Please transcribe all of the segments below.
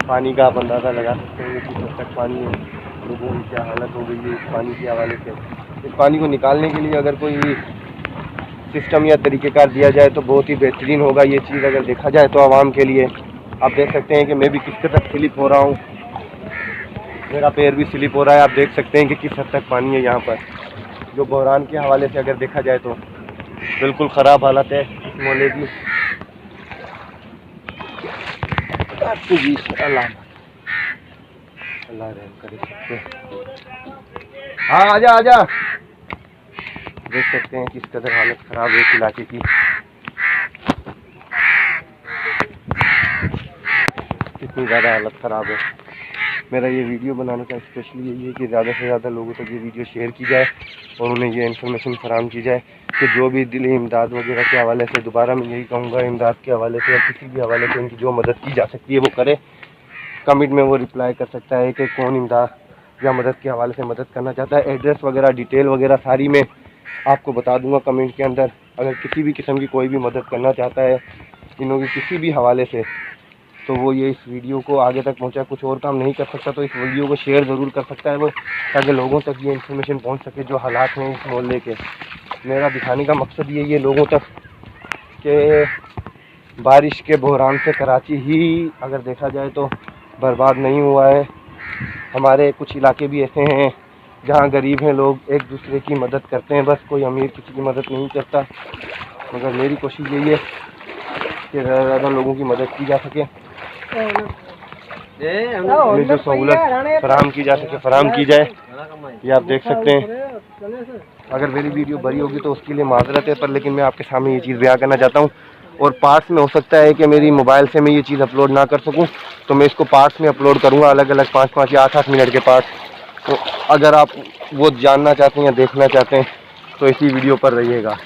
पानी का आप अंदाज़ा लगा सकते हैं कि किस हद तक पानी है, लोगों की क्या हालत हो गई है इस पानी के हवाले से। इस पानी को निकालने के लिए अगर कोई सिस्टम या तरीक़ेकार दिया जाए तो बहुत ही बेहतरीन होगा ये चीज़, अगर देखा जाए तो आवाम के लिए। आप देख सकते हैं कि मैं भी किस कदर स्लिप हो रहा हूँ, मेरा पैर भी स्लिप हो रहा है। आप देख सकते हैं कि किस हद तक पानी है यहाँ पर, जो बहरान के हवाले से अगर देखा जाए तो बिल्कुल ख़राब हालत है इस मोहल्ले की। अल्लाह रहम करे सकते। हाँ आजा आजा। देख सकते हैं किस कदर हालत ख़राब है इस इलाके की, कितनी ज़्यादा हालत ख़राब है। मेरा ये वीडियो बनाने का स्पेशली यही है कि ज़्यादा से ज़्यादा लोगों तक ये वीडियो शेयर की जाए और उन्हें ये इन्फॉर्मेशन फराहम की जाए कि जो भी दिली इमदाद वगैरह के हवाले से, दोबारा मैं यही कहूँगा, इमदाद के हवाले से या किसी भी हवाले से इनकी जो मदद की जा सकती है वो करे। कमेंट में वो रिप्लाई कर सकता है कि कौन इमदाद या मदद के हवाले से मदद करना चाहता है। एड्रेस वगैरह, डिटेल वगैरह सारी मैं आपको बता दूंगा कमेंट के अंदर। अगर किसी भी किस्म की कोई भी मदद करना चाहता है इनों की किसी भी हवाले से, तो वो ये इस वीडियो को आगे तक पहुंचा, कुछ और काम नहीं कर सकता तो इस वीडियो को शेयर ज़रूर कर सकता है वो, ताकि लोगों तक ये इन्फॉर्मेशन पहुंच सके जो हालात हैं इस मोहल्ले के। मेरा दिखाने का मकसद यही है लोगों तक कि बारिश के बहरान से कराची ही अगर देखा जाए तो बर्बाद नहीं हुआ है। हमारे कुछ इलाके भी ऐसे हैं जहाँ गरीब हैं, लोग एक दूसरे की मदद करते हैं, बस कोई अमीर किसी की मदद नहीं करता। मगर मेरी कोशिश यही है कि ज़्यादा से ज़्यादा लोगों की मदद की जा सके, उन्हें जो सहूलत फराहम की जा सके फराहम की जाए। ये आप देख सकते हैं। अगर मेरी वीडियो बड़ी होगी तो उसके लिए माजरत है, पर लेकिन मैं आपके सामने ये चीज़ बयां करना चाहता हूँ। और पार्ट्स में हो सकता है कि मेरी मोबाइल से मैं ये चीज़ अपलोड ना कर सकूँ, तो मैं इसको पार्ट्स में अपलोड करूँगा, अलग अलग 5-5 या 8-8 मिनट के पार्ट्स। तो अगर आप वो जानना चाहते हैं या देखना चाहते हैं तो इसी वीडियो पर रहिएगा।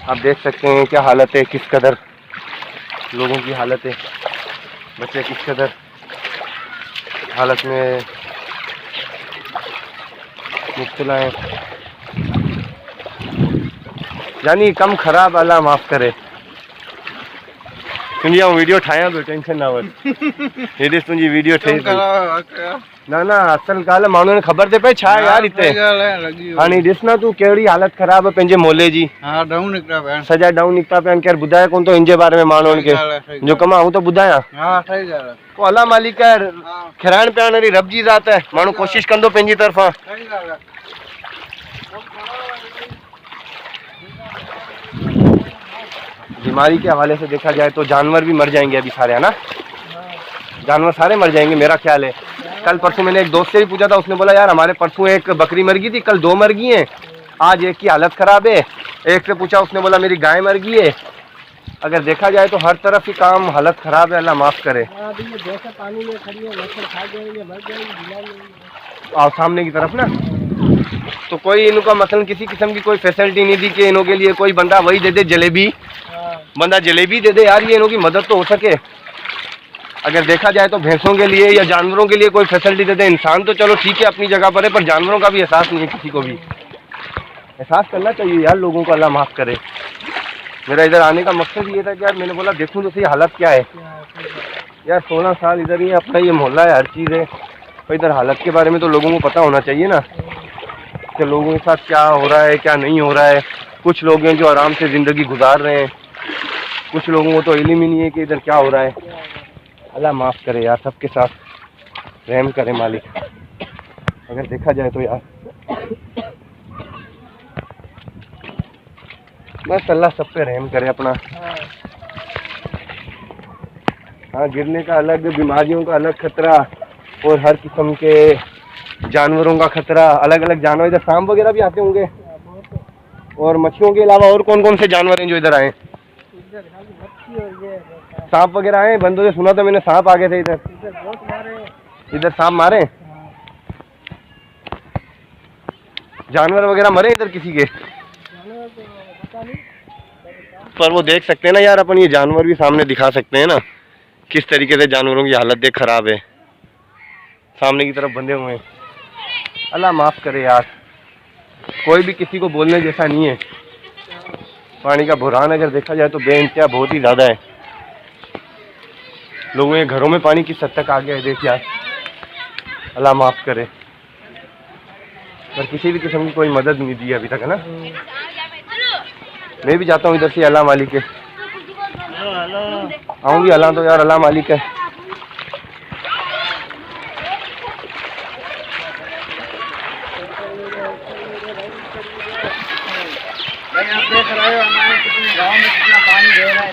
आप देख सकते हैं क्या हालत है, किस कदर लोगों की हालत है, बच्चे किस कदर हालत में मुब्तला है। यानी कम ख़राब, अल्लाह माफ़ करे। तुझी वीडियो ठाया पियो, टेंशन ना वर। ये ॾिस तुझी वीडियो ठही ना ना असल ॻाल्हि माण्हुनि ने ख़बर ते पए छा यार हिते। हाणे ॾिस ना तूं कहिड़ी हालत ख़राब है पंहिंजे मोहल्ले जी। हां डाउन निकता पिया, सॼा डाउन निकता पिया, केरु ॿुधाए कोन थो इन जे बारे में माण्हुनि खे, जो कम आऊं तो ॿुधायां। हां सही ॻाल्हि आहे। पोइ अल्लाह मालिक खिराइण पियाइण वारी रब जी ज़ात है, माण्हू कोशिशि कंदो पंहिंजी तरफ़ां। सही ॻाल्हि आहे। बीमारी के हवाले से देखा जाए तो जानवर भी मर जाएंगे अभी सारे, है ना, जानवर सारे मर जाएंगे मेरा ख्याल है। कल परसों मैंने एक दोस्त से भी पूछा था, उसने बोला यार हमारे परसों एक बकरी मर गई थी, कल 2 मर गई हैं, आज एक की हालत ख़राब है। एक से पूछा, उसने बोला मेरी गाय मर गई है। अगर देखा जाए तो हर तरफ ही काम हालत ख़राब है, अल्लाह माफ़ करे। और सामने की तरफ ना तो कोई इनका मसलन किसी किस्म की कोई फैसिलिटी नहीं दी कि इनों के लिए कोई बंदा वही दे दे जलेबी, बंदा जलेबी दे दे यार, ये इनों की मदद तो हो सके। अगर देखा जाए तो भैंसों के लिए या जानवरों के लिए कोई फैसिलिटी दे दे। इंसान तो चलो ठीक है अपनी जगह पर है, पर जानवरों का भी एहसास नहीं है, किसी को भी एहसास करना चाहिए यार लोगों को, अल्लाह माफ़ करे। मेरा इधर आने का मकसद ये था कि यार मैंने बोला देखूँ तो सही हालत क्या है यार। 16 साल इधर ही अपना ये मोहल्ला है, हर चीज़ है, तो इधर हालत के बारे में तो लोगों को पता होना चाहिए ना कि लोगों के साथ क्या हो रहा है क्या नहीं हो रहा है। कुछ लोग हैं जो आराम से ज़िंदगी गुजार रहे हैं, कुछ लोगों को तो इल्म ही नहीं है कि इधर क्या हो रहा है। अल्लाह माफ़ करे यार, सबके साथ रहम करे मालिक, अगर देखा जाए तो यार बस अल्लाह सब पे रहम करे अपना। हाँ गिरने का अलग, बीमारियों का अलग खतरा, और हर किस्म के जानवरों का खतरा, अलग अलग जानवर। इधर सांप वगैरह भी आते होंगे, और मच्छियों के अलावा और कौन कौन से जानवर हैं जो इधर आए? सांप वगैरह आए, बंदों से सुना था मैंने सांप आ गए थे इधर। इधर सांप मारे, जानवर वगैरह मरे इधर किसी के? पर वो देख सकते हैं ना यार, अपन ये जानवर भी सामने दिखा सकते हैं ना किस तरीके से जानवरों की हालत देख खराब है, सामने की तरफ बंधे हुए हैं। अल्लाह माफ़ करे यार, कोई भी किसी को बोलने जैसा नहीं है। पानी का बुरहान अगर देखा जाए तो बेइंतहा बहुत ही ज़्यादा है। लोगों के घरों में पानी किस हद तक आ गया है देख यार, अल्लाह माफ़ करे। पर किसी भी किस्म की कोई मदद नहीं दी अभी तक, है ना। मैं भी जाता हूँ इधर से, अल्लाह मालिक है। आऊँगी अल्लाह तो यार, अल्लाह मालिक है। आप देख रहे हो हमारे कितने गाँव में कितना पानी दे रहा है।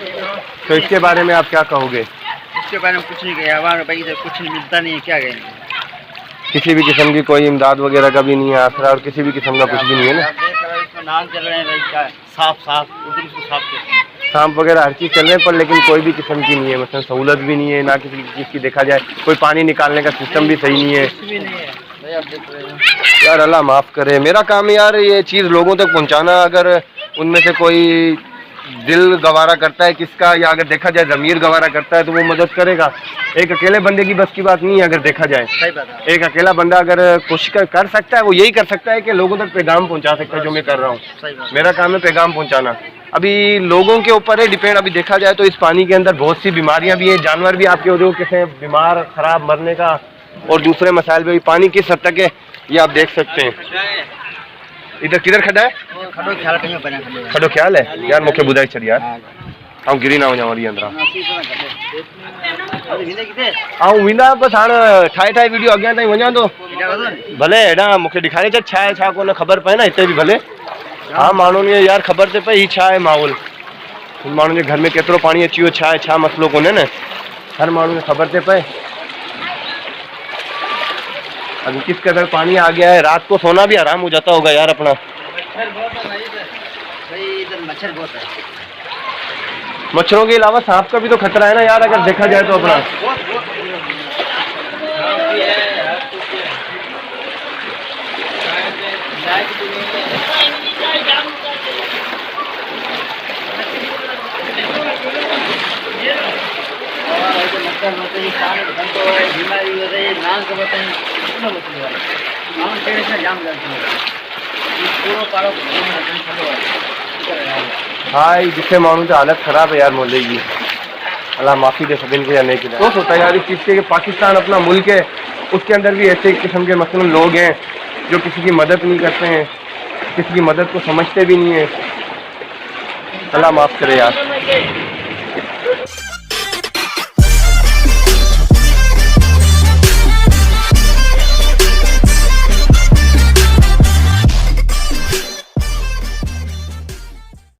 तो इसके बारे में आप क्या कहोगे? इसके बारे में कुछ नहीं कहे, हमारे भाई इधर कुछ नहीं मिलता नहीं है, क्या कहें। किसी भी किस्म की कोई इमदाद वगैरह का भी नहीं है, आसरा और किसी भी किस्म का कुछ भी नहीं है ना। आप देख रहे हो इसमें नाम चल रहे हैं भाई, क्या साफ साफ उधर इसको साफ करते हैं। सांप वगैरह हर चीज़ चल रहे हैं, पर लेकिन कोई भी किस्म की नहीं है। मतलब सहूलत भी नहीं है ना किसी चीज़ की, देखा जाए कोई पानी निकालने का सिस्टम भी सही नहीं है। कुछ भी नहीं है भाई, आप देख रहे हो। यार अल्लाह माफ़ करे। मेरा काम है यार ये चीज़ लोगों तक पहुंचाना। अगर उनमें से कोई दिल गवारा करता है किसका, या अगर देखा जाए ज़मीर गवारा करता है, तो वो मदद करेगा। एक अकेले बंदे की बस की बात नहीं है अगर देखा जाए। सही बात है। एक अकेला बंदा अगर कोशिश कर सकता है, वो यही कर सकता है कि लोगों तक पैगाम पहुंचा सकता है, जो मैं कर रहा हूँ। सही बात है। मेरा काम है पैगाम पहुंचाना। अभी लोगों के ऊपर है डिपेंड। अभी देखा जाए तो इस पानी के अंदर बहुत सी बीमारियां भी हैं, जानवर भी आपके हो किसे बीमार खराब मरने का, और दूसरे मसाइल भी। पानी किस हद तक है ये आप देख सकते हैं। इधर किधर खड्डा है? खड़ो ख्याल कहीं बना खड़ो। खड्डो ख्याल है यार, मुख्य बुधाई चल यार। हम गिरी ना हो जाओ अंदर। आऊं विंदा बस हाणे ठाए वीडियो अॻियां ताईं वञा थो भले। हेॾां मूंखे ॾेखारे छॾ छा आहे छा कोन ख़बर पए न हिते बि भले। हाँ माण्हुनि खे यार ख़बर थी पए ही छा आहे माहौल, माण्हुनि जे घर में केतिरो पाणी अची वियो, छा आहे छा मसलो कोन्हे न, हर माण्हू खे ख़बर थी पए। अभी किस कदर पानी आ गया है, रात को सोना भी आराम हो जाता होगा यार अपना। मच्छर बहुत है भाई इधर मच्छर बहुत है। मच्छरों के अलावा सांप का भी तो खतरा है ना यार, अगर देखा जाए तो अपना। हाँ जिससे मानू तो हालत ख़राब है यार मोहल्ले की। अल्लाह माफ़ी दे सकें या नहीं किया। तो होता है यार इस चीज़ के, पाकिस्तान अपना मुल्क है, उसके अंदर भी ऐसे किस्म के मसलन लोग हैं जो किसी की मदद नहीं करते हैं, किसी की मदद को समझते भी नहीं है। अल्लाह माफ़ करे यार।